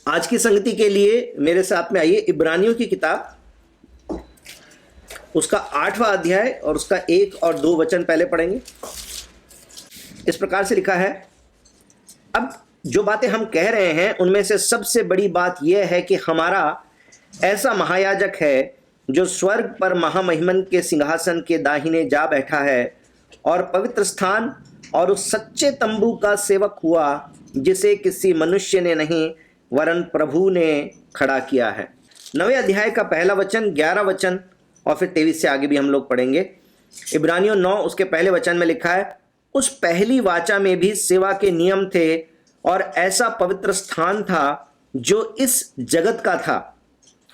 आज की संगति के लिए मेरे साथ में आइए इब्रानियों की किताब, उसका 8वां अध्याय और उसका 1 और 2 वचन पहले पढ़ेंगे। इस प्रकार से लिखा है, अब जो बातें हम कह रहे हैं उनमें से सबसे बड़ी बात यह है कि हमारा ऐसा महायाजक है जो स्वर्ग पर महामहिमन के सिंहासन के दाहिने जा बैठा है और पवित्र स्थान और उस सच्चे तंबू का सेवक हुआ जिसे किसी मनुष्य ने नहीं वरन प्रभु ने खड़ा किया है। 9वें अध्याय का पहला वचन, 11 वचन और फिर 23 से आगे भी हम लोग पढ़ेंगे। इब्रानियों 9 उसके पहले वचन में लिखा है, उस पहली वाचा में भी सेवा के नियम थे और ऐसा पवित्र स्थान था जो इस जगत का था।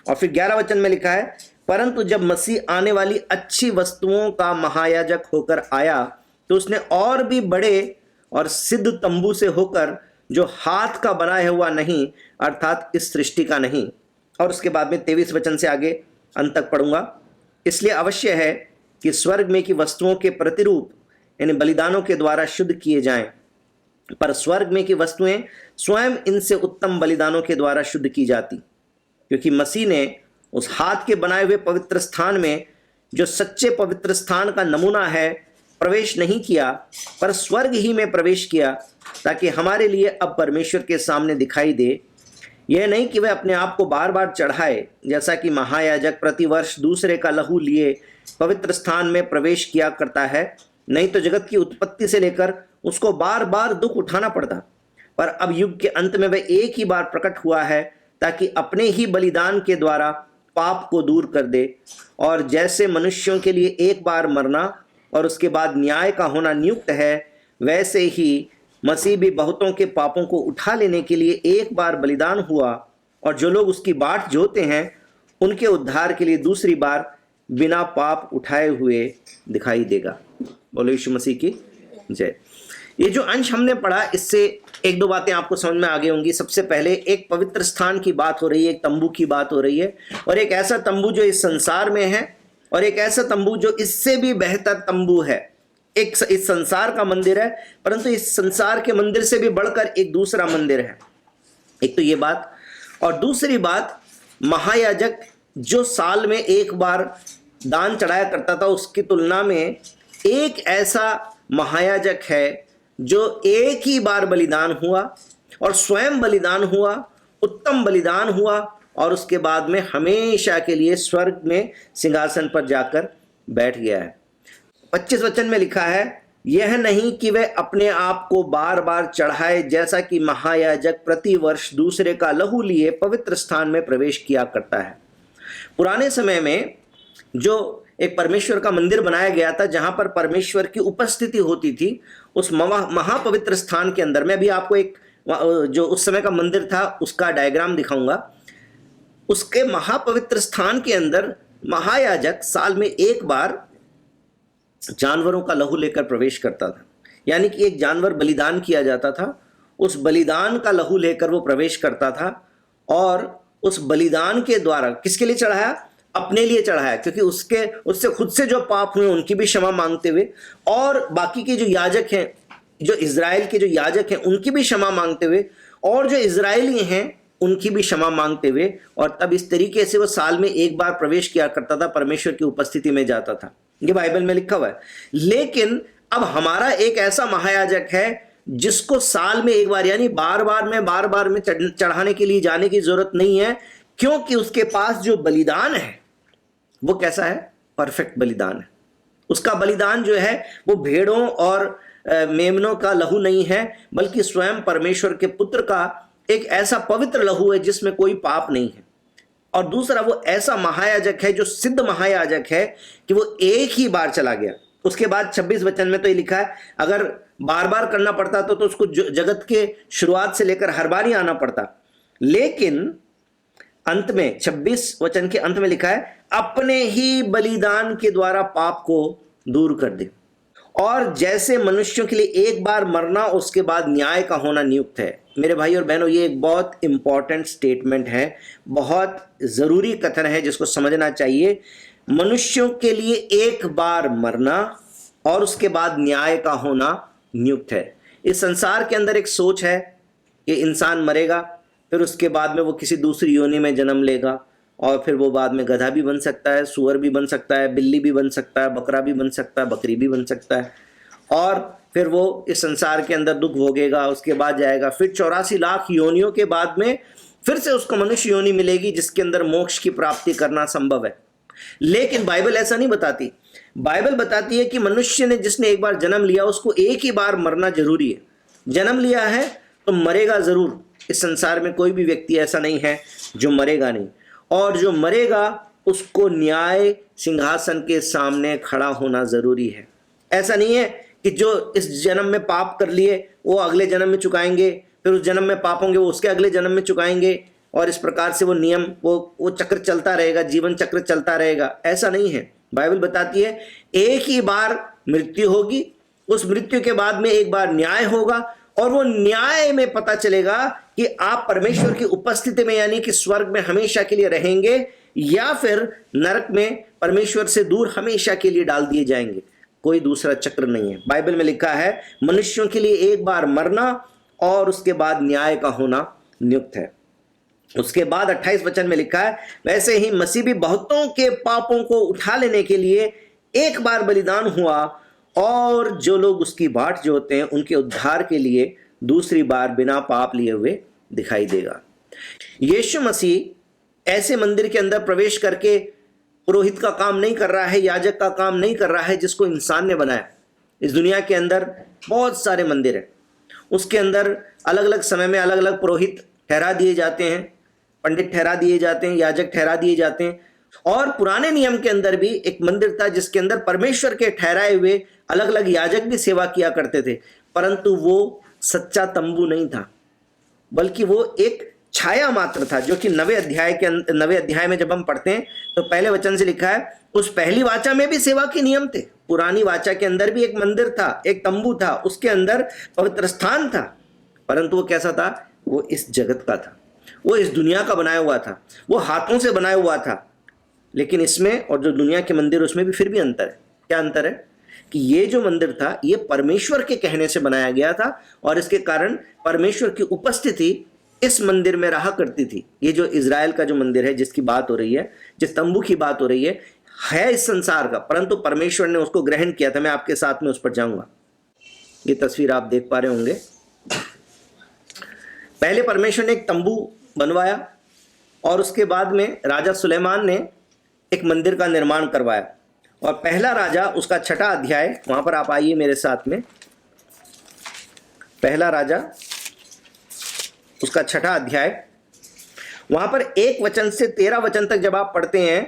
और फिर 11 वचन में लिखा है, परंतु जब मसीह आने वाली अच्छी वस्तुओं का महायाजक होकर आया तो उसने और भी बड़े और सिद्ध तंबू से होकर, जो हाथ का बनाया हुआ नहीं अर्थात इस सृष्टि का नहीं। और उसके बाद में 23 वचन से आगे अंत तक पढ़ूंगा। इसलिए अवश्य है कि स्वर्ग में की वस्तुओं के प्रतिरूप यानी बलिदानों के द्वारा शुद्ध किए जाएं, पर स्वर्ग में की वस्तुएं स्वयं इनसे उत्तम बलिदानों के द्वारा शुद्ध की जाती, क्योंकि मसीह ने उस हाथ के बनाए हुए पवित्र स्थान में, जो सच्चे पवित्र स्थान का नमूना है, प्रवेश नहीं किया, पर स्वर्ग ही में प्रवेश किया, ताकि हमारे लिए अब परमेश्वर के सामने दिखाई दे। यह नहीं कि वह अपने आप को बार बार चढ़ाए, जैसा कि महायाजक प्रतिवर्ष दूसरे का लहू लिए पवित्र स्थान में प्रवेश किया करता है, नहीं तो जगत की उत्पत्ति से लेकर उसको बार बार दुख उठाना पड़ता। पर अब युग के अंत में वह एक ही बार प्रकट हुआ है, ताकि अपने ही बलिदान के द्वारा पाप को दूर कर दे। और जैसे मनुष्यों के लिए एक बार मरना और उसके बाद न्याय का होना नियुक्त है, वैसे ही मसीह भी बहुतों के पापों को उठा लेने के लिए एक बार बलिदान हुआ, और जो लोग उसकी बाट जोते हैं उनके उद्धार के लिए दूसरी बार बिना पाप उठाए हुए दिखाई देगा। बोलो यीशु मसीह की जय। ये जो अंश हमने पढ़ा, इससे एक दो बातें आपको समझ में आ गई होंगी। सबसे पहले एक पवित्र स्थान की बात हो रही है, एक तंबू की बात हो रही है, और एक ऐसा तंबू जो इस संसार में है, और एक ऐसा तंबू जो इससे भी बेहतर तंबू है। एक इस संसार का मंदिर है, परंतु इस संसार के मंदिर से भी बढ़कर एक दूसरा मंदिर है। एक तो ये बात, और दूसरी बात, महायाजक जो साल में एक बार दान चढ़ाया करता था, उसकी तुलना में एक ऐसा महायाजक है जो एक ही बार बलिदान हुआ, और स्वयं बलिदान हुआ, उत्तम बलिदान हुआ, और उसके बाद में हमेशा के लिए स्वर्ग में सिंहासन पर जाकर बैठ गया है। 25 वचन में लिखा है, यह नहीं कि वह अपने आप को बार बार चढ़ाए, जैसा कि महायाजक प्रतिवर्ष दूसरे का लहू लिए पवित्र स्थान में प्रवेश किया करता है। पुराने समय में जो एक परमेश्वर का मंदिर बनाया गया था, जहां पर परमेश्वर की उपस्थिति होती थी, उस महापवित्र स्थान के अंदर, मैं भी आपको एक जो उस समय का मंदिर था उसका डायग्राम दिखाऊंगा। उसके महापवित्र स्थान के अंदर महायाजक साल में एक बार जानवरों का लहू लेकर प्रवेश करता था, यानी कि एक जानवर बलिदान किया जाता था, उस बलिदान का लहू लेकर वो प्रवेश करता था, और उस बलिदान के द्वारा किसके लिए चढ़ाया? अपने लिए चढ़ाया, क्योंकि उससे खुद से जो पाप हुए उनकी भी क्षमा मांगते हुए, और बाकी के जो याजक हैं, जो इजराइल के जो याजक हैं, उनकी भी क्षमा मांगते हुए, और जो इजरायली हैं उनकी भी क्षमा मांगते हुए। और तब इस तरीके से वो साल में एक बार प्रवेश किया करता था, परमेश्वर की उपस्थिति में जाता था। ये बाइबल में लिखा हुआ है। लेकिन अब हमारा एक ऐसा महायाजक है जिसको साल में एक बार, यानी बार बार में चढ़ाने के लिए जाने की जरूरत नहीं है, क्योंकि उसके पास जो बलिदान है वो कैसा है? परफेक्ट बलिदान है। उसका बलिदान जो है वो भेड़ों और मेमनों का लहू नहीं है, बल्कि स्वयं परमेश्वर के पुत्र का एक ऐसा पवित्र लहू है जिसमें कोई पाप नहीं है। और दूसरा, वो ऐसा महायाजक है जो सिद्ध महायाजक है कि वो एक ही बार चला गया। उसके बाद 26 वचन में तो ये लिखा है, अगर बार बार करना पड़ता तो उसको जगत के शुरुआत से लेकर हर बार ही आना पड़ता। लेकिन अंत में 26 वचन के अंत में लिखा है, अपने ही बलिदान के द्वारा पाप को दूर कर दे। और जैसे मनुष्यों के लिए एक बार मरना, उसके बाद न्याय का होना नियुक्त है। मेरे भाई और बहनों, ये एक बहुत इंपॉर्टेंट स्टेटमेंट है, बहुत जरूरी कथन है जिसको समझना चाहिए। मनुष्यों के लिए एक बार मरना और उसके बाद न्याय का होना नियुक्त है। इस संसार के अंदर एक सोच है कि इंसान मरेगा, फिर उसके बाद में वो किसी दूसरी योनि में जन्म लेगा और फिर वो बाद में गधा भी बन सकता है, सूअर भी बन सकता है, बिल्ली भी बन सकता है, बकरा भी बन सकता है, बकरी भी बन सकता है। और फिर वो इस संसार के अंदर दुख भोगेगा, उसके बाद जाएगा, फिर 84 लाख योनियों के बाद में फिर से उसको मनुष्य योनि मिलेगी जिसके अंदर मोक्ष की प्राप्ति करना संभव है। लेकिन बाइबल ऐसा नहीं बताती। बाइबल बताती है कि मनुष्य ने जिसने एक बार जन्म लिया उसको एक ही बार मरना जरूरी है। जन्म लिया है तो मरेगा जरूर। इस संसार में कोई भी व्यक्ति ऐसा नहीं है जो मरेगा नहीं, और जो मरेगा उसको न्याय सिंहासन के सामने खड़ा होना जरूरी है। ऐसा नहीं है कि जो इस जन्म में पाप कर लिए वो अगले जन्म में चुकाएंगे, फिर उस जन्म में पाप होंगे वो उसके अगले जन्म में चुकाएंगे, और इस प्रकार से वो नियम वो चक्र चलता रहेगा, जीवन चक्र चलता रहेगा। ऐसा नहीं है। बाइबल बताती है एक ही बार मृत्यु होगी, उस मृत्यु के बाद में एक बार न्याय होगा, और वो न्याय में पता चलेगा कि आप परमेश्वर की उपस्थिति में यानी कि स्वर्ग में हमेशा के लिए रहेंगे या फिर नरक में परमेश्वर से दूर हमेशा के लिए डाल दिए जाएंगे। कोई दूसरा चक्र नहीं है। बाइबल में लिखा है मनुष्यों के लिए एक बार मरना और उसके बाद न्याय का होना नियुक्त है। उसके बाद 28 वचन में लिखा है वैसे ही मसीह भी बहुतों के पापों को उठा लेने के लिए एक बार बलिदान हुआ, और जो लोग उसकी बाट जोते हैं उनके उद्धार के लिए दूसरी बार बिना पाप लिए हुए दिखाई देगा। यीशु मसीह ऐसे मंदिर के अंदर प्रवेश करके पुरोहित का काम नहीं कर रहा है, याजक का काम नहीं कर रहा है जिसको इंसान ने बनाया। इस दुनिया के अंदर बहुत सारे मंदिर हैं, उसके अंदर अलग अलग समय में अलग अलग पुरोहित ठहरा दिए जाते हैं, पंडित ठहरा दिए जाते हैं, याजक ठहरा दिए जाते हैं। और पुराने नियम के अंदर भी एक मंदिर था जिसके अंदर परमेश्वर के ठहराए हुए अलग अलग याजक भी सेवा किया करते थे, परंतु वो सच्चा तंबू नहीं था, बल्कि वो एक छाया मात्र था। जो कि 9वें अध्याय में जब हम पढ़ते हैं तो पहले वचन से लिखा है उस पहली वाचा में भी सेवा के नियम थे। पुरानी वाचा के अंदर भी एक मंदिर था, एक तंबू था, उसके अंदर पवित्र स्थान था, परंतु वो कैसा था? वो इस जगत का था, वो इस दुनिया का बनाया हुआ था, वो हाथों से बनाया हुआ था। लेकिन इसमें और जो दुनिया के मंदिर उसमें भी फिर भी अंतर है। क्या अंतर है? कि ये जो मंदिर था ये परमेश्वर के कहने से बनाया गया था, और इसके कारण परमेश्वर की उपस्थिति इस मंदिर में रहा करती थी। ये जो इज़राइल का जो मंदिर है जिसकी बात हो रही है, जिस तंबू की बात हो रही है इस संसार का, परंतु परमेश्वर ने उसको ग्रहण किया था। मैं आपके साथ में उस पर जाऊंगा। ये तस्वीर आप देख पा रहे होंगे। पहले परमेश्वर ने एक तंबू बनवाया और उसके बाद में राजा सुलेमान ने एक मंदिर का निर्माण करवाया। और पहला राजा उसका 6ठा अध्याय, वहां पर आप आइए मेरे साथ में। पहला राजा उसका 6ठा अध्याय, वहां पर 1 वचन से 13 वचन तक जब आप पढ़ते हैं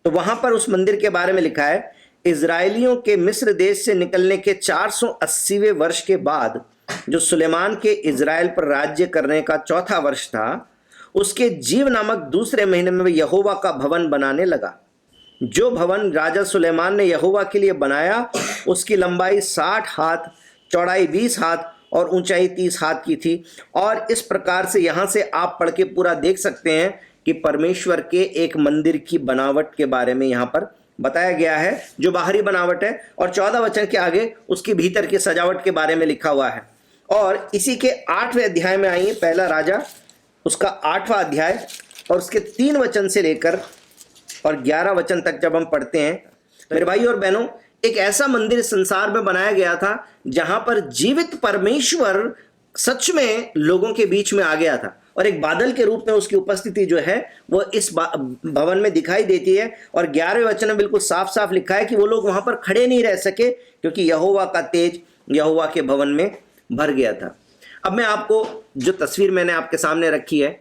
तो वहां पर उस मंदिर के बारे में लिखा है इजरायलियों के मिस्र देश से निकलने के 480वें वर्ष के बाद, जो सुलेमान के इजराइल पर राज्य करने का 4था वर्ष था, उसके जीव नामक दूसरे महीने में यहोवा का भवन बनाने लगा। जो भवन राजा सुलेमान ने यहोवा के लिए बनाया उसकी लंबाई 60 हाथ, चौड़ाई 20 हाथ और ऊंचाई 30 हाथ की थी। और इस प्रकार से यहाँ से आप पढ़ के पूरा देख सकते हैं कि परमेश्वर के एक मंदिर की बनावट के बारे में यहाँ पर बताया गया है, जो बाहरी बनावट है। और 14 वचन के आगे उसकी भीतर की सजावट के बारे में लिखा हुआ है। और इसी के 8वें अध्याय में आइए, पहला राजा उसका 8वां अध्याय और उसके 3 वचन से लेकर और 11 वचन तक जब हम पढ़ते हैं, मेरे भाई और बहनों, एक ऐसा मंदिर संसार में बनाया गया था जहां पर जीवित परमेश्वर सच में लोगों के बीच में आ गया था, और एक बादल के रूप में उसकी उपस्थिति जो है वो इस भवन में दिखाई देती है। और 11वें वचन में बिल्कुल साफ साफ लिखा है कि वो लोग वहां पर खड़े नहीं रह सके क्योंकि यहोवा का तेज यहोवा के भवन में भर गया था। अब मैं आपको जो तस्वीर मैंने आपके सामने रखी है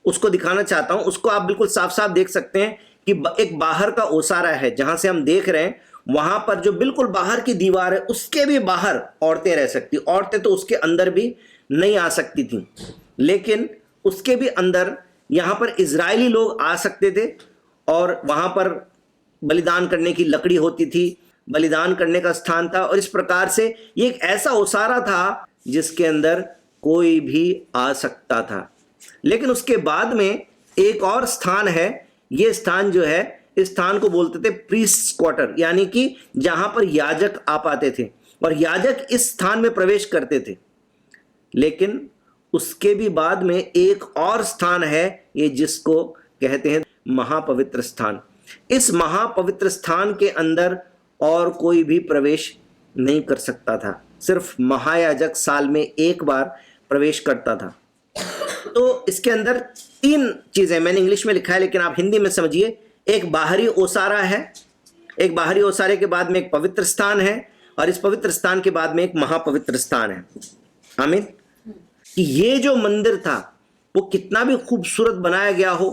उसको दिखाना चाहता हूं। उसको आप बिल्कुल साफ साफ देख सकते हैं कि एक बाहर का ओसारा है जहां से हम देख रहे हैं। वहां पर जो बिल्कुल बाहर की दीवार है उसके भी बाहर औरतें रह सकती, औरतें तो उसके अंदर भी नहीं आ सकती थी, लेकिन उसके भी अंदर यहां पर इजरायली लोग आ सकते थे। और वहां पर बलिदान करने की लकड़ी होती थी, बलिदान करने का स्थान था। और इस प्रकार से ये एक ऐसा ओसारा था जिसके अंदर कोई भी आ सकता था। लेकिन उसके बाद में एक और स्थान है। ये स्थान जो है, इस स्थान को बोलते थे प्रीस्ट क्वार्टर, यानी कि जहां पर याजक आ पाते थे और याजक इस स्थान में प्रवेश करते थे। लेकिन उसके भी बाद में एक और स्थान है, ये जिसको कहते हैं महापवित्र स्थान। इस महापवित्र स्थान के अंदर और कोई भी प्रवेश नहीं कर सकता था, सिर्फ महायाजक साल में एक बार प्रवेश करता था। तो इसके अंदर 3 चीजें मैंने इंग्लिश में लिखा है, लेकिन आप हिंदी में समझिए। एक बाहरी ओसारा है, एक बाहरी ओसारे के बाद में एक पवित्र स्थान है, और इस पवित्र स्थान के बाद में एक महापवित्र स्थान है। आमीन। कि ये जो मंदिर था वो कितना भी खूबसूरत बनाया गया हो,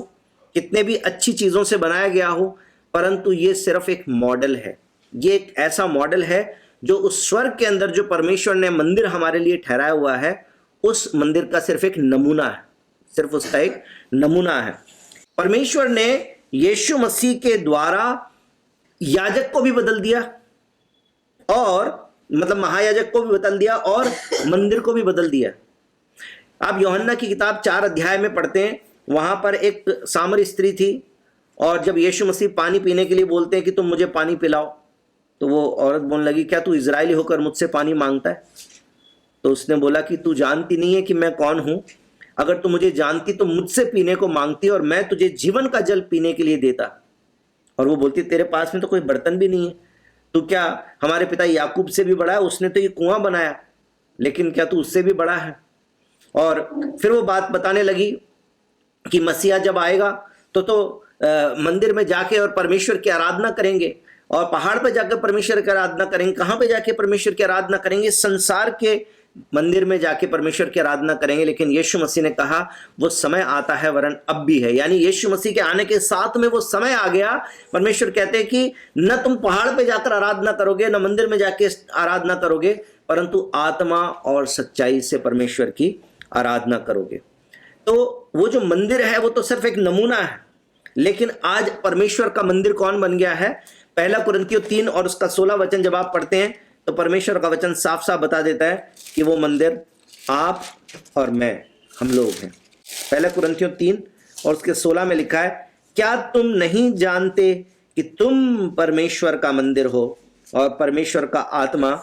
कितने भी अच्छी चीजों से बनाया गया हो, परंतु ये सिर्फ एक मॉडल है। ये एक ऐसा मॉडल है जो उस स्वर्ग के अंदर जो परमेश्वर ने मंदिर हमारे लिए ठहराया हुआ है, उस मंदिर का सिर्फ एक नमूना है, सिर्फ उसका एक नमूना है। परमेश्वर ने यीशु मसीह के द्वारा याजक को भी बदल दिया, और मतलब महायाजक को भी बदल दिया, और मंदिर को भी बदल दिया। आप यूहन्ना की किताब 4 अध्याय में पढ़ते हैं, वहां पर एक सामरी स्त्री थी, और जब यीशु मसीह पानी पीने के लिए बोलते हैं कि तुम मुझे पानी पिलाओ, तो वो औरत बोलने लगी, क्या तू इजरायली होकर मुझसे पानी मांगता है? तो उसने बोला कि तू जानती नहीं है कि मैं कौन हूं। अगर तू मुझे जानती तो मुझसे पीने को मांगती, और मैं तुझे जीवन का जल पीने के लिए देता। और वो बोलती, तेरे पास में तो कोई बर्तन भी नहीं है, तू क्या हमारे पिता याकूब से भी बड़ा है? उसने तो ये कुआं बनाया, लेकिन क्या तू उससे भी बड़ा है? और फिर वो बात बताने लगी कि मसीहा जब आएगा तो मंदिर में जाके और परमेश्वर की आराधना करेंगे, और पहाड़ पर जाकर परमेश्वर की आराधना करेंगे। कहां पे जाके परमेश्वर की आराधना करेंगे? संसार के मंदिर में जाके परमेश्वर की आराधना करेंगे। लेकिन यीशु मसीह ने कहा वो समय आता है, वरन अब भी है। यानी यीशु मसीह के आने के साथ में वो समय आ गया। परमेश्वर कहते हैं कि न तुम पहाड़ पे जाकर आराधना करोगे, न मंदिर में जाके आराधना करोगे, परंतु आत्मा और सच्चाई से परमेश्वर की आराधना करोगे। तो वो जो मंदिर है वो तो सिर्फ एक नमूना है, लेकिन आज परमेश्वर का मंदिर कौन बन गया है? 1 कुरिन्थियों 3 और उसका 16 वचन जब आप पढ़ते हैं तो परमेश्वर का वचन साफ साफ बता देता है कि वो मंदिर आप और मैं, हम लोग हैं। 1 कुरिन्थियों 3 और उसके 16 में लिखा है, क्या तुम नहीं जानते कि तुम परमेश्वर का मंदिर हो और परमेश्वर का आत्मा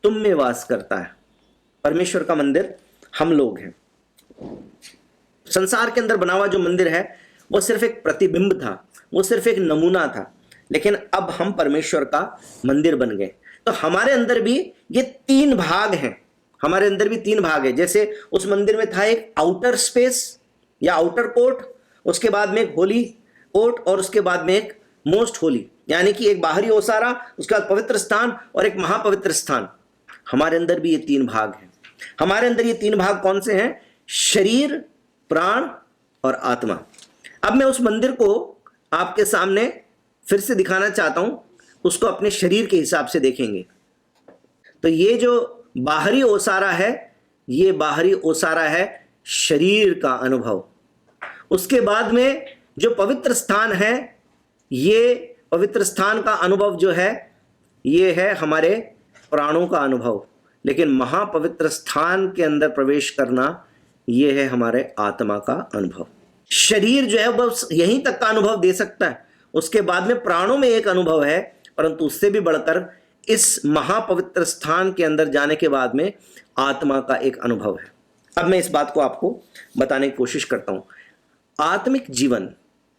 तुम में वास करता है? परमेश्वर का मंदिर हम लोग हैं। संसार के अंदर बना हुआ जो मंदिर है वो सिर्फ एक प्रतिबिंब था, वो सिर्फ एक नमूना था, लेकिन अब हम परमेश्वर का मंदिर बन गए। तो हमारे अंदर भी ये 3 भाग हैं, हमारे अंदर भी 3 भाग है। जैसे उस मंदिर में था एक आउटर स्पेस या आउटर कोर्ट, उसके बाद में एक होली कोर्ट, और उसके बाद में एक मोस्ट होली, यानी कि एक बाहरी ओसारा, उसके बाद पवित्र स्थान और एक महापवित्र स्थान। हमारे अंदर भी ये 3 भाग हैं। हमारे अंदर ये 3 भाग कौन से हैं? शरीर, प्राण और आत्मा। अब मैं उस मंदिर को आपके सामने फिर से दिखाना चाहता हूं, उसको अपने शरीर के हिसाब से देखेंगे। तो ये जो बाहरी ओसारा है, ये बाहरी ओसारा है शरीर का अनुभव। उसके बाद में जो पवित्र स्थान है, ये पवित्र स्थान का अनुभव जो है, ये है हमारे प्राणों का अनुभव। लेकिन महापवित्र स्थान के अंदर प्रवेश करना, ये है हमारे आत्मा का अनुभव। शरीर जो है बस यहीं तक का अनुभव दे सकता है, उसके बाद में प्राणों में एक अनुभव है, परंतु उससे भी बढ़कर इस महापवित्र स्थान के अंदर जाने के बाद में आत्मा का एक अनुभव है। अब मैं इस बात को आपको बताने की कोशिश करता हूं। आत्मिक जीवन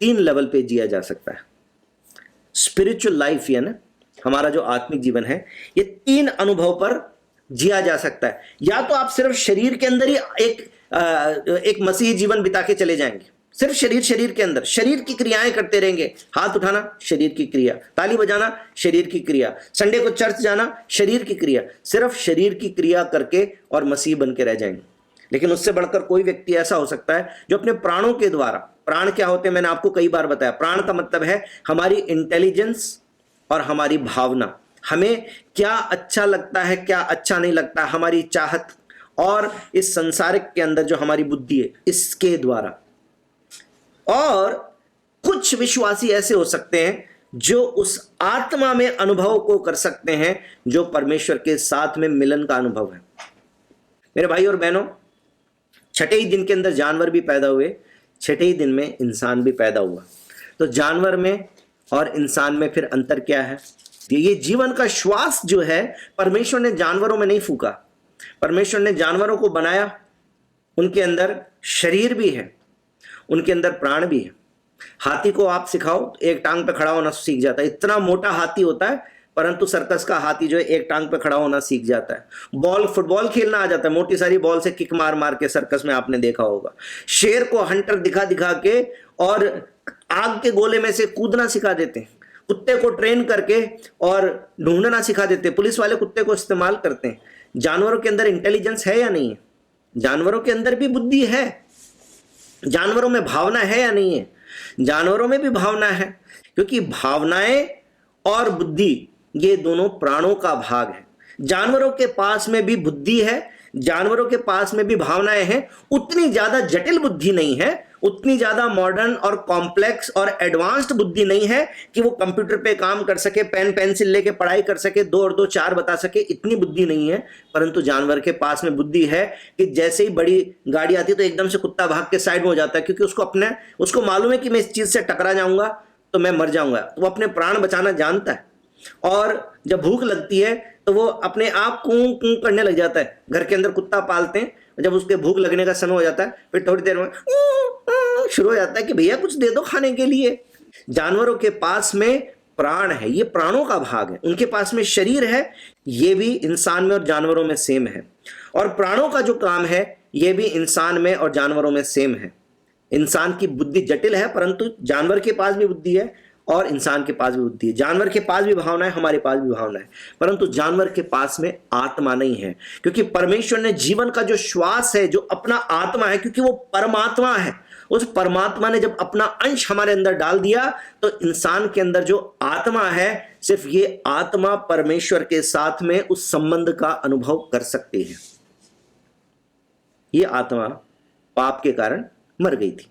3 लेवल पे जिया जा सकता है। स्पिरिचुअल लाइफ, यानी हमारा जो आत्मिक जीवन है, ये 3 अनुभव पर जिया जा सकता है। या तो आप सिर्फ शरीर के अंदर ही एक मसीही जीवन बिता के चले जाएंगे, सिर्फ शरीर के अंदर शरीर की क्रियाएं करते रहेंगे। हाथ उठाना शरीर की क्रिया, ताली बजाना शरीर की क्रिया, संडे को चर्च जाना शरीर की क्रिया, सिर्फ शरीर की क्रिया करके और मसीह बन के रह जाएंगे। लेकिन उससे बढ़कर कोई व्यक्ति ऐसा हो सकता है जो अपने प्राणों के द्वारा, प्राण क्या होते हैं मैंने आपको कई बार बताया, प्राण का मतलब है हमारी इंटेलिजेंस और हमारी भावना, हमें क्या अच्छा लगता है क्या अच्छा नहीं लगता, हमारी चाहत, और इस संसारिक के अंदर जो हमारी बुद्धि है, इसके द्वारा। और कुछ विश्वासी ऐसे हो सकते हैं जो उस आत्मा में अनुभव को कर सकते हैं जो परमेश्वर के साथ में मिलन का अनुभव है। मेरे भाई और बहनों, 6ठे ही दिन के अंदर जानवर भी पैदा हुए, 6ठे ही दिन में इंसान भी पैदा हुआ। तो जानवर में और इंसान में फिर अंतर क्या है? ये जीवन का श्वास जो है परमेश्वर ने जानवरों में नहीं फूका। परमेश्वर ने जानवरों को बनाया उनके अंदर शरीर भी है, उनके अंदर प्राण भी है। हाथी को आप सिखाओ तो एक टांग पे खड़ा होना सीख जाता है, इतना मोटा हाथी होता है, परंतु सर्कस का हाथी जो है एक टांग पे खड़ा होना सीख जाता है। बॉल फुटबॉल खेलना आ जाता है, मोटी सारी बॉल से किक मार मार के सर्कस में आपने देखा होगा। शेर को हंटर दिखा दिखा के और आग के गोले में से कूदना सिखा देते हैं। कुत्ते को ट्रेन करके और ढूंढना सिखा देते हैं। पुलिस वाले कुत्ते को इस्तेमाल करते हैं। जानवरों के अंदर इंटेलिजेंस है या नहीं है? जानवरों के अंदर भी बुद्धि है। जानवरों में भावना है या नहीं है? जानवरों में भी भावना है, क्योंकि भावनाएं और बुद्धि ये दोनों प्राणों का भाग है। जानवरों के पास में भी बुद्धि है, जानवरों के पास में भी भावनाएं हैं। उतनी ज्यादा जटिल बुद्धि नहीं है, उतनी ज्यादा मॉडर्न और कॉम्प्लेक्स और एडवांस्ड बुद्धि नहीं है कि वो कंप्यूटर पे काम कर सके, पेन पेंसिल लेके पढ़ाई कर सके, 2 और 2 4 बता सके, इतनी बुद्धि नहीं है। परंतु जानवर के पास में बुद्धि है कि जैसे ही बड़ी गाड़ी आती है तो एकदम से कुत्ता भाग के साइड में हो जाता है, क्योंकि उसको मालूम है कि मैं इस चीज से टकरा जाऊंगा तो मैं मर जाऊंगा। तो वो अपने प्राण बचाना जानता है। और जब भूख लगती है तो वो अपने आप कूं कूं करने लग जाता है। घर के अंदर कुत्ता पालते हैं, जब उसके भूख लगने का समय हो जाता है फिर थोड़ी देर में शुरू हो जाता है कि भैया कुछ दे दो खाने के लिए। जानवरों के पास में प्राण है, ये प्राणों का भाग है। उनके पास में शरीर है, ये भी इंसान में और जानवरों में सेम है। और प्राणों का जो काम है ये भी इंसान में और जानवरों में सेम है। इंसान की बुद्धि जटिल है, परंतु जानवर के पास भी बुद्धि है और इंसान के पास भी बुद्धि है। जानवर के पास भी भावना है, हमारे पास भी भावना है, परंतु जानवर के पास में आत्मा नहीं है। क्योंकि परमेश्वर ने जीवन का जो श्वास है, जो अपना आत्मा है, क्योंकि वो परमात्मा है, उस परमात्मा ने जब अपना अंश हमारे अंदर डाल दिया तो इंसान के अंदर जो आत्मा है, सिर्फ ये आत्मा परमेश्वर के साथ में उस संबंध का अनुभव कर सकती है। ये आत्मा पाप के कारण मर गई थी।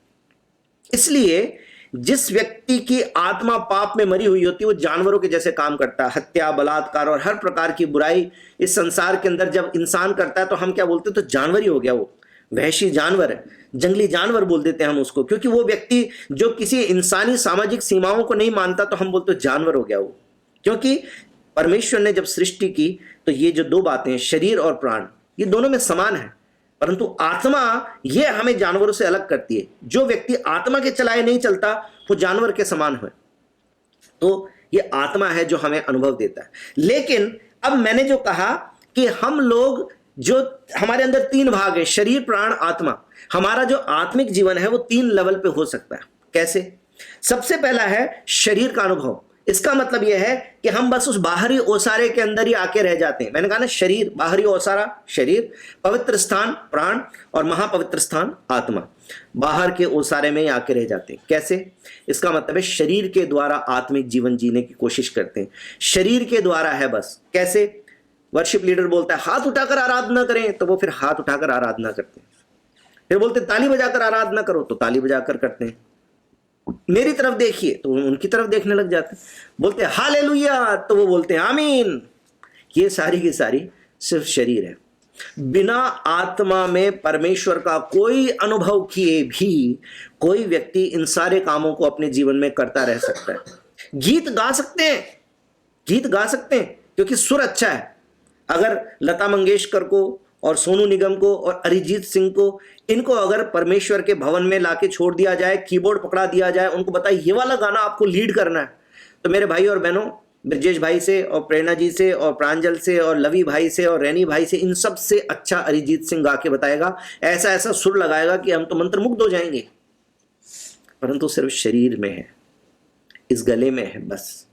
इसलिए जिस व्यक्ति की आत्मा पाप में मरी हुई होती है वो जानवरों के जैसे काम करता है। हत्या, बलात्कार और हर प्रकार की बुराई इस संसार के अंदर जब इंसान करता है तो हम क्या बोलते हैं? तो जानवर ही हो गया, वो वहशी जानवर है, जंगली जानवर बोल देते हैं हम उसको। क्योंकि वो व्यक्ति जो किसी इंसानी सामाजिक सीमाओं को नहीं मानता तो हम बोलते हैं जानवर हो गया वो। क्योंकि परमेश्वर ने जब सृष्टि की तो ये जो 2 बातें, शरीर और प्राण, ये दोनों में समान है, परंतु आत्मा ये हमें जानवरों से अलग करती है। जो व्यक्ति आत्मा के चलाए नहीं चलता वो जानवर के समान है। तो ये आत्मा है जो हमें अनुभव देता है। लेकिन अब मैंने जो कहा कि हम लोग, जो हमारे अंदर 3 भाग है, शरीर, प्राण, आत्मा, हमारा जो आत्मिक जीवन है वो 3 लेवल पे हो सकता है। कैसे? सबसे पहला है शरीर का अनुभव। इसका मतलब यह है कि हम बस उस बाहरी ओसारे के अंदर ही आके रह जाते हैं। मैंने कहा ना, शरीर, बाहरी ओसारा शरीर, पवित्र स्थान प्राण और महापवित्र स्थान आत्मा, बाहर के ओसारे में ही आके रह जाते हैं। कैसे? इसका मतलब है शरीर के द्वारा आत्मिक जीवन जीने की कोशिश करते हैं। शरीर के द्वारा है बस। कैसे? वर्शिप लीडर बोलता है हाथ उठाकर आराधना करें, तो वो फिर हाथ उठाकर आराधना करते हैं। फिर बोलते ताली बजाकर आराधना करो, तो ताली बजाकर करते हैं। मेरी तरफ देखिए, तो उनकी तरफ देखने लग जाते हैं। बोलते हैं हालेलुया, तो वो बोलते हैं आमीन। ये सारी की सारी सिर्फ शरीर है। बिना आत्मा में परमेश्वर का कोई अनुभव किए भी कोई व्यक्ति इन सारे कामों को अपने जीवन में करता रह सकता है। गीत गा सकते हैं, गीत गा सकते हैं क्योंकि सुर अच्छा है। अगर लता मंगेशकर को और सोनू निगम को और अरिजीत सिंह को, इनको अगर परमेश्वर के भवन में लाके छोड़ दिया जाए, कीबोर्ड पकड़ा दिया जाए, उनको बताए ये वाला गाना आपको लीड करना है, तो मेरे भाई और बहनों, ब्रजेश भाई से और प्रेरणा जी से और प्रांजल से और लवी भाई से और रैनी भाई से, इन सब से अच्छा अरिजीत सिंह गा के बताएगा, ऐसा ऐसा सुर लगाएगा कि हम तो मंत्रमुग्ध हो जाएंगे। परंतु सिर्फ शरीर में है, इस गले में है, बस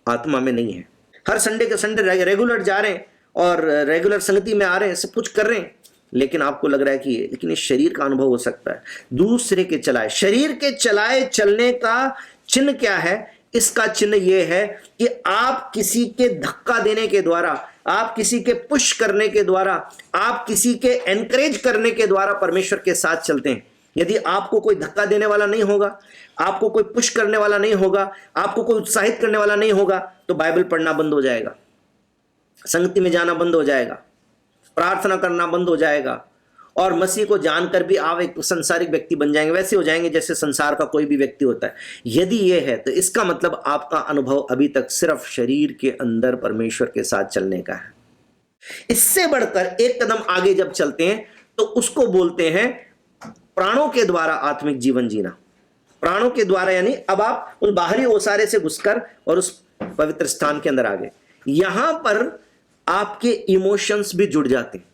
आत्मा में नहीं है। हर संडे के संडे रेगुलर जा रहे हैं और रेगुलर संगति में आ रहे हैं, सब कुछ कर रहे हैं, लेकिन आपको लग रहा है कि लेकिन इस शरीर का अनुभव हो सकता है। दूसरे के चलाए, शरीर के चलाए चलने का चिन्ह क्या है? इसका चिन्ह यह है कि आप किसी के धक्का देने के द्वारा, आप किसी के पुश करने के द्वारा, आप किसी के एनकरेज करने के द्वारा परमेश्वर के साथ चलते हैं। यदि आपको कोई धक्का देने वाला नहीं होगा, आपको कोई पुश करने वाला नहीं होगा, आपको कोई उत्साहित करने वाला नहीं होगा, तो बाइबल पढ़ना बंद हो जाएगा, संगति में जाना बंद हो जाएगा, प्रार्थना करना बंद हो जाएगा, और मसीह को जानकर भी आप एक संसारिक व्यक्ति बन जाएंगे। वैसे हो जाएंगे जैसे संसार का कोई भी व्यक्ति होता है। यदि ये है तो इसका मतलब आपका अनुभव अभी तक सिर्फ शरीर के अंदर परमेश्वर के साथ चलने का है। इससे बढ़कर एक कदम आगे जब चलते हैं तो उसको बोलते हैं प्राणों के द्वारा आत्मिक जीवन जीना। प्राणों के द्वारा यानी अब आप उस बाहरी ओसारे से घुसकर और उस पवित्र स्थान के अंदर आ गए। यहां पर आपके इमोशंस भी जुड़ जाते हैं।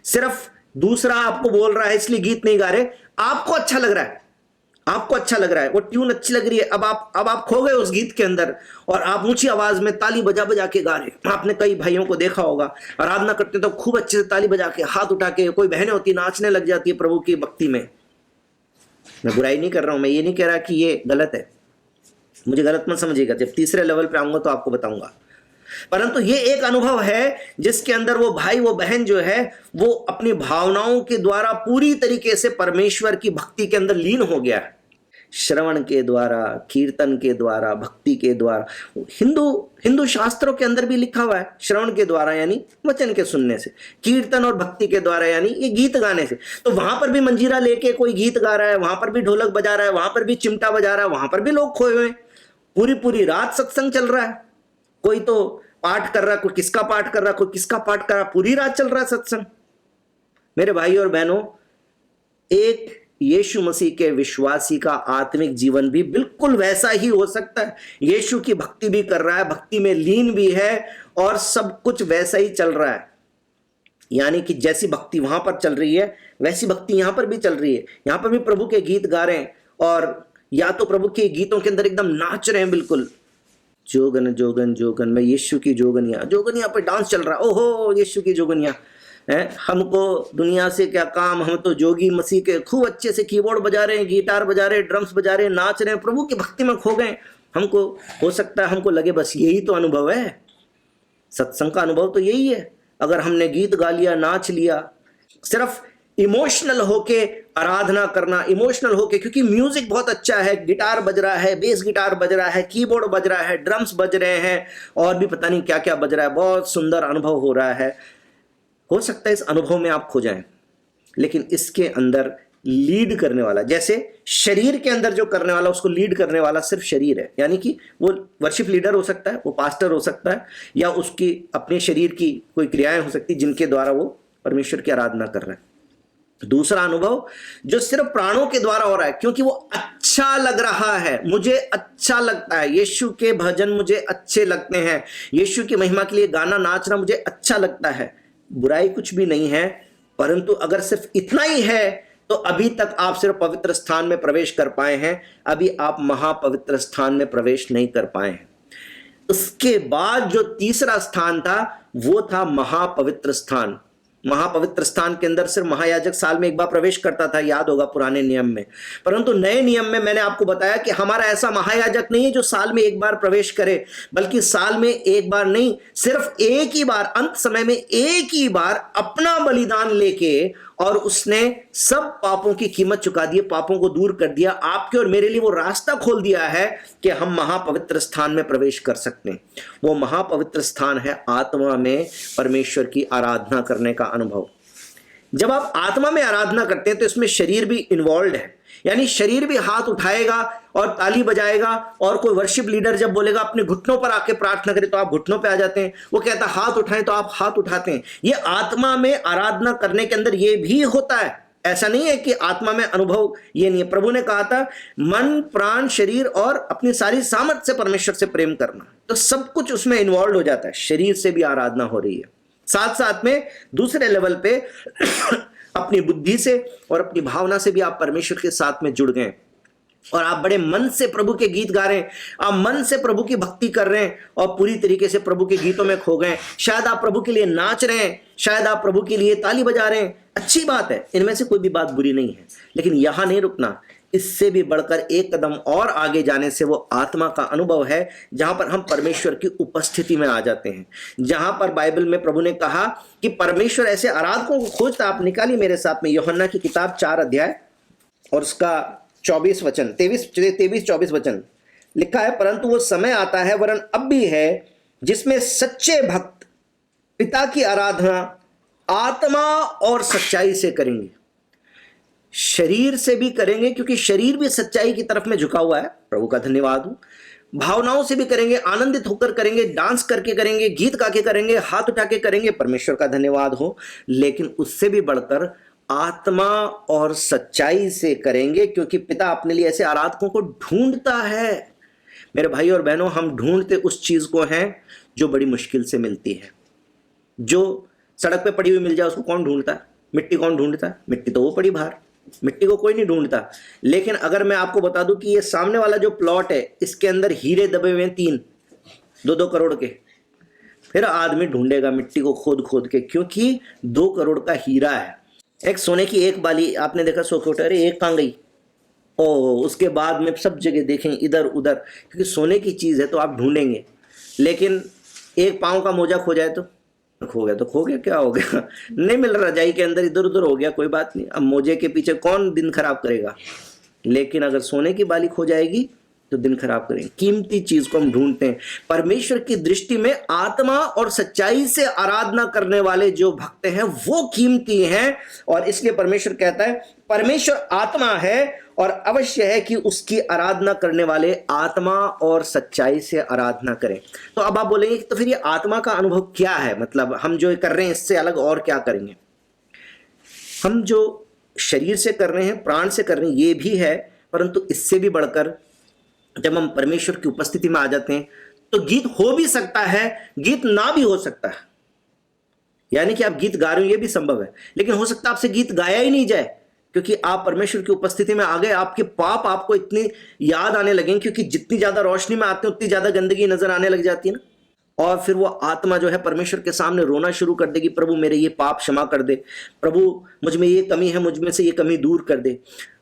सिर्फ दूसरा आपको बोल रहा है इसलिए गीत नहीं गा रहे, आपको अच्छा लग रहा है, आपको अच्छा लग रहा है, वो ट्यून अच्छी लग रही है, अब आप खो गए उस गीत के अंदर और आप ऊंची आवाज में ताली बजा बजा के गा रहे। आपने कई भाइयों को देखा होगा आराधना करते तो खूब अच्छे से ताली बजा के हाथ उठा के, कोई बहनें होती नाचने लग जाती है प्रभु की भक्ति में। मैं बुराई नहीं कर रहा हूं, मैं ये नहीं कह रहा कि ये गलत है, मुझे गलत मत समझिएगा, जब तीसरे लेवल पे आऊंगा तो आपको बताऊंगा। परंतु ये एक अनुभव है जिसके अंदर वो भाई वो बहन जो है वो अपनी भावनाओं के द्वारा पूरी तरीके से परमेश्वर की भक्ति के अंदर लीन हो गया है। श्रवण के द्वारा, कीर्तन के द्वारा, भक्ति के द्वारा। हिंदू शास्त्रों के अंदर भी लिखा हुआ है श्रवण के द्वारा यानी वचन के सुनने से, कीर्तन और भक्ति के द्वारा यानी ये गीत गाने से। तो वहां पर भी मंजीरा लेके कोई गीत गा रहा है, वहां पर भी ढोलक बजा रहा है, वहां पर भी चिमटा बजा रहा है, वहां पर भी लोग खोए हुए, पूरी पूरी रात सत्संग चल रहा है। कोई तो पाठ कर रहा है, कोई किसका पाठ कर रहा है, कोई किसका पाठ कर रहा है, पूरी रात चल रहा है सत्संग। मेरे भाई और बहनों, एक यीशु मसीह के विश्वासी का आत्मिक जीवन भी बिल्कुल वैसा ही हो सकता है। यीशु की भक्ति भी कर रहा है, भक्ति में लीन भी है और सब कुछ वैसा ही चल रहा है। यानी कि जैसी भक्ति वहां पर चल रही है वैसी भक्ति यहां पर भी चल रही है। यहां पर भी प्रभु के गीत गा रहे हैं और या तो प्रभु के गीतों के अंदर एकदम नाच रहे हैं बिल्कुल, जोगन जोगन जोगन में यीशु की जोगनिया, जोगनिया पे डांस चल रहा है, ओहो यीशु की जोगनिया है। हमको दुनिया से क्या काम, हम तो जोगी मसीह के, खूब अच्छे से कीबोर्ड बजा रहे हैं, गिटार बजा रहे हैं, ड्रम्स बजा रहे हैं, नाच रहे हैं, प्रभु की भक्ति में खो गए। हमको हो सकता है हमको लगे बस यही तो अनुभव है, सत्संग का अनुभव तो यही है। अगर हमने गीत गा लिया, नाच लिया, सिर्फ इमोशनल होके आराधना करना, इमोशनल होके, क्योंकि म्यूजिक बहुत अच्छा है, गिटार बज रहा है, बेस गिटार बज रहा है, कीबोर्ड बज रहा है, ड्रम्स बज रहे हैं और भी पता नहीं क्या क्या बज रहा है, बहुत सुंदर अनुभव हो रहा है। हो सकता है इस अनुभव में आप खो जाएं, लेकिन इसके अंदर लीड करने वाला, जैसे शरीर के अंदर जो करने वाला, उसको लीड करने वाला सिर्फ शरीर है। यानी कि वो वर्शिप लीडर हो सकता है, वो पास्टर हो सकता है, या उसकी अपने शरीर की कोई क्रियाएं हो सकती जिनके द्वारा वो परमेश्वर की आराधना कर रहा है। दूसरा अनुभव जो सिर्फ प्राणों के द्वारा हो रहा है, क्योंकि वो अच्छा लग रहा है, मुझे अच्छा लगता है, यीशु के भजन मुझे अच्छे लगते हैं, यीशु की महिमा के लिए गाना नाचना मुझे अच्छा लगता है। बुराई कुछ भी नहीं है, परंतु अगर सिर्फ इतना ही है तो अभी तक आप सिर्फ पवित्र स्थान में प्रवेश कर पाए हैं, अभी आप महापवित्र स्थान में प्रवेश नहीं कर पाए हैं। उसके बाद जो तीसरा स्थान था वो था महापवित्र स्थान। महापवित्र स्थान के अंदर सिर्फ महायाजक साल में एक बार प्रवेश करता था, याद होगा पुराने नियम में। परंतु नए नियम में मैंने आपको बताया कि हमारा ऐसा महायाजक नहीं है जो साल में एक बार प्रवेश करे, बल्कि साल में एक बार नहीं, सिर्फ एक ही बार, अंत समय में एक ही बार अपना बलिदान लेके, और उसने सब पापों की कीमत चुका दी, पापों को दूर कर दिया, आपके और मेरे लिए वो रास्ता खोल दिया है कि हम महापवित्र स्थान में प्रवेश कर सकते हैं। वो महापवित्र स्थान है आत्मा में परमेश्वर की आराधना करने का अनुभव। जब आप आत्मा में आराधना करते हैं तो इसमें शरीर भी इन्वॉल्व है, यानी शरीर भी हाथ उठाएगा और ताली बजाएगा, और कोई वर्शिप लीडर जब बोलेगा अपने घुटनों पर आके प्रार्थना करें तो आप घुटनों पे आ जाते हैं, वो कहता है हाथ उठाएं तो आप हाथ उठाते हैं। ये आत्मा में आराधना करने के अंदर ये भी होता है। ऐसा नहीं है कि आत्मा में अनुभव ये नहीं है। प्रभु ने कहा था मन, प्राण, शरीर और अपनी सारी सामर्थ्य से परमेश्वर से प्रेम करना, तो सब कुछ उसमें इन्वॉल्व हो जाता है। शरीर से भी आराधना हो रही है, साथ साथ में दूसरे लेवल पे अपनी बुद्धि से और अपनी भावना से भी आप परमेश्वर के साथ में जुड़ गए, और आप बड़े मन से प्रभु के गीत गा रहे हैं, आप मन से प्रभु की भक्ति कर रहे हैं और पूरी तरीके से प्रभु के गीतों में खो गए। शायद आप प्रभु के लिए नाच रहे हैं, शायद आप प्रभु के लिए ताली बजा रहे हैं, अच्छी बात है, इनमें से कोई भी बात बुरी नहीं है, लेकिन यहां नहीं रुकना। इससे भी बढ़कर एक कदम और आगे जाने से वो आत्मा का अनुभव है जहां पर हम परमेश्वर की उपस्थिति में आ जाते हैं, जहां पर बाइबल में प्रभु ने कहा कि परमेश्वर ऐसे आराधकों को खोजता। आप निकालिए मेरे साथ में यूहन्ना की किताब 4 अध्याय और उसका 24 वचन, 23-24 वचन लिखा है, परंतु वो समय आता है, वरन अब भी है, जिसमें सच्चे भक्त पिता की आराधना आत्मा और सच्चाई से करेंगे। शरीर से भी करेंगे, क्योंकि शरीर भी सच्चाई की तरफ में झुका हुआ है, प्रभु का धन्यवाद हो। भावनाओं से भी करेंगे, आनंदित होकर करेंगे, डांस करके करेंगे, गीत गा के करेंगे, हाथ उठा के करेंगे, परमेश्वर का धन्यवाद हो। लेकिन उससे भी बढ़कर आत्मा और सच्चाई से करेंगे, क्योंकि पिता अपने लिए ऐसे आराधकों को ढूंढता है। मेरे भाई और बहनों, हम ढूंढते उस चीज को हैं जो बड़ी मुश्किल से मिलती है। जो सड़क पे पड़ी हुई मिल जाए उसको कौन ढूंढता है? मिट्टी कौन ढूंढता है? मिट्टी तो वो पड़ी बाहर, मिट्टी को कोई नहीं ढूंढता। लेकिन अगर मैं आपको बता दूं कि ये सामने वाला जो प्लॉट है इसके अंदर हीरे दबे हुए हैं 3, 2-2 करोड़ के, फिर आदमी ढूंढेगा मिट्टी को खोद खोद के, क्योंकि 2 करोड़ का हीरा है। एक सोने की एक बाली आपने देखा 100 फुट, अरे एक कहाँ गई? ओ, उसके बाद में सब जगह देखें इधर उधर, क्योंकि सोने की चीज़ है तो आप ढूंढेंगे। लेकिन एक पाँव का मोजा खो जाए तो खो गया, तो खो गया, क्या हो गया? नहीं मिल रहा, रजाई के अंदर इधर उधर हो गया, कोई बात नहीं, अब मोजे के पीछे कौन दिन खराब करेगा। लेकिन अगर सोने की बाली खो जाएगी तो दिन खराब करेंगे। कीमती चीज को हम ढूंढते हैं। परमेश्वर की दृष्टि में आत्मा और सच्चाई से आराधना करने वाले जो भक्त हैं वो कीमती हैं, और इसलिए परमेश्वर कहता है परमेश्वर आत्मा है और अवश्य है कि उसकी आराधना करने वाले आत्मा और सच्चाई से आराधना करें। तो अब आप बोलेंगे तो फिर ये आत्मा का अनुभव क्या है, मतलब हम जो कर रहे हैं इससे अलग और क्या करेंगे? हम जो शरीर से कर रहे हैं, प्राण से कर रहे हैं, ये भी है, परंतु इससे भी बढ़कर जब हम परमेश्वर की उपस्थिति में आ जाते हैं तो गीत हो भी सकता है, गीत ना भी हो सकता है। यानी कि आप गीत गा रहे हो ये भी संभव है, लेकिन हो सकता है आपसे गीत गाया ही नहीं जाए, क्योंकि आप परमेश्वर की उपस्थिति में आ गए। आपके पाप आपको इतनी याद आने लगे, क्योंकि जितनी ज्यादा रोशनी में आते हैं उतनी ज्यादा गंदगी नजर आने लग जाती है ना। और फिर वो आत्मा जो है परमेश्वर के सामने रोना शुरू कर देगी, प्रभु मेरे ये पाप क्षमा कर दे, प्रभु मुझ में ये कमी है, मुझ में से ये कमी दूर कर दे।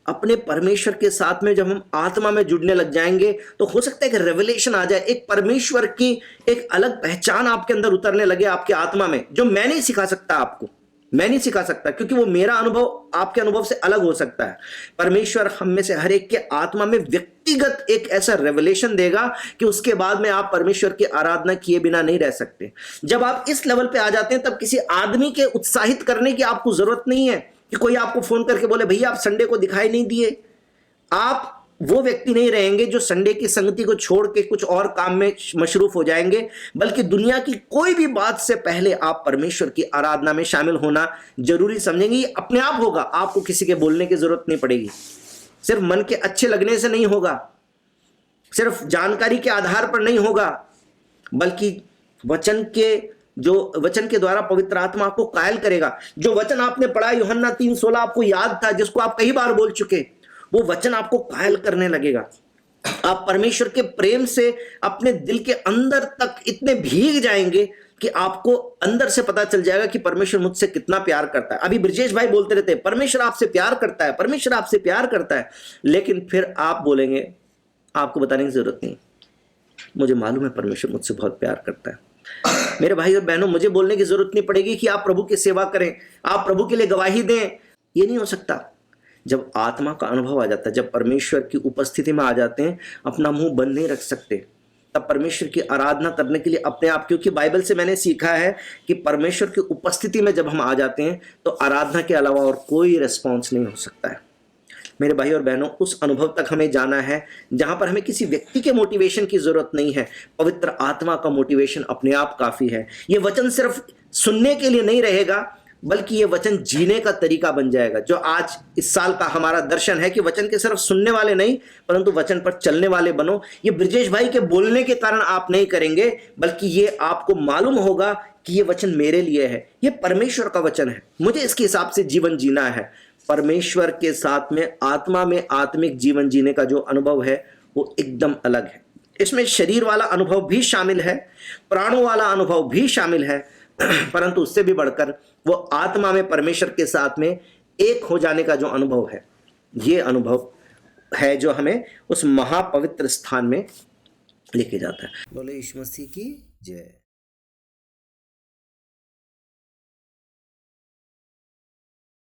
अपने परमेश्वर के साथ में जब हम आत्मा में जुड़ने लग जाएंगे तो हो सकता है कि रेवलेशन आ जाए, एक परमेश्वर की एक अलग पहचान आपके अंदर उतरने लगे, आपके आत्मा में, जो मैं नहीं सिखा सकता आपको, मैं नहीं सिखा सकता, क्योंकि वो मेरा अनुभव आपके अनुभव से अलग हो सकता है। परमेश्वर हम में से हर एक के आत्मा में व्यक्तिगत एक ऐसा रेवलेशन देगा कि उसके बाद में आप परमेश्वर की आराधना किए बिना नहीं रह सकते। जब आप इस लेवल पे आ जाते हैं तब किसी आदमी के उत्साहित करने की आपको जरूरत नहीं है कि कोई आपको फोन करके बोले भैया आप संडे को दिखाई नहीं दिए। आप वो व्यक्ति नहीं रहेंगे जो संडे की संगति को छोड़ के कुछ और काम में मशरूफ हो जाएंगे, बल्कि दुनिया की कोई भी बात से पहले आप परमेश्वर की आराधना में शामिल होना जरूरी समझेंगे। ये अपने आप होगा, आपको किसी के बोलने की जरूरत नहीं पड़ेगी। सिर्फ मन के अच्छे लगने से नहीं होगा, सिर्फ जानकारी के आधार पर नहीं होगा, बल्कि वचन के द्वारा पवित्र आत्मा आपको कायल करेगा। जो वचन आपने पढ़ा यूहन्ना 3:16 आपको याद था, जिसको आप कई बार बोल चुके, वो वचन आपको कायल करने लगेगा। आप परमेश्वर के प्रेम से अपने दिल के अंदर तक इतने भीग जाएंगे कि आपको अंदर से पता चल जाएगा कि परमेश्वर मुझसे कितना प्यार करता है। अभी ब्रजेश भाई बोलते रहते हैं परमेश्वर आपसे प्यार करता है, परमेश्वर आपसे प्यार करता है, लेकिन फिर आप बोलेंगे आपको बताने की जरूरत नहीं, मुझे मालूम है परमेश्वर मुझसे बहुत प्यार करता है। मेरे भाई और बहनों, मुझे बोलने की जरूरत नहीं पड़ेगी कि आप प्रभु की सेवा करें, आप प्रभु के लिए गवाही दें। ये नहीं हो सकता। जब आत्मा का अनुभव आ जाता है, जब परमेश्वर की उपस्थिति में आ जाते हैं, अपना मुंह बंद नहीं रख सकते। तब परमेश्वर की आराधना करने के लिए अपने आप, क्योंकि बाइबल से मैंने सीखा है कि परमेश्वर की उपस्थिति में जब हम आ जाते हैं तो आराधना के अलावा और कोई रिस्पॉन्स नहीं हो सकता है। मेरे भाई और बहनों, उस अनुभव तक हमें जाना है जहां पर हमें किसी व्यक्ति के मोटिवेशन की जरूरत नहीं है। पवित्र आत्मा का मोटिवेशन अपने आप काफी है। ये वचन सिर्फ सुनने के लिए नहीं रहेगा, बल्कि ये वचन जीने का तरीका बन जाएगा। जो आज इस साल का हमारा दर्शन है कि वचन के सिर्फ सुनने वाले नहीं, परंतु वचन पर चलने वाले बनो। ये ब्रजेश भाई के बोलने के कारण आप नहीं करेंगे, बल्कि ये आपको मालूम होगा कि ये वचन मेरे लिए है, ये परमेश्वर का वचन है, मुझे इसके हिसाब से जीवन जीना है। परमेश्वर के साथ में आत्मा में आत्मिक जीवन जीने का जो अनुभव है वो एकदम अलग है। इसमें शरीर वाला अनुभव भी शामिल है, प्राणों वाला अनुभव भी शामिल है, परंतु उससे भी बढ़कर वो आत्मा में परमेश्वर के साथ में एक हो जाने का जो अनुभव है, ये अनुभव है जो हमें उस महापवित्र स्थान में लेके जाता है। बोले यीशु मसीह की जय।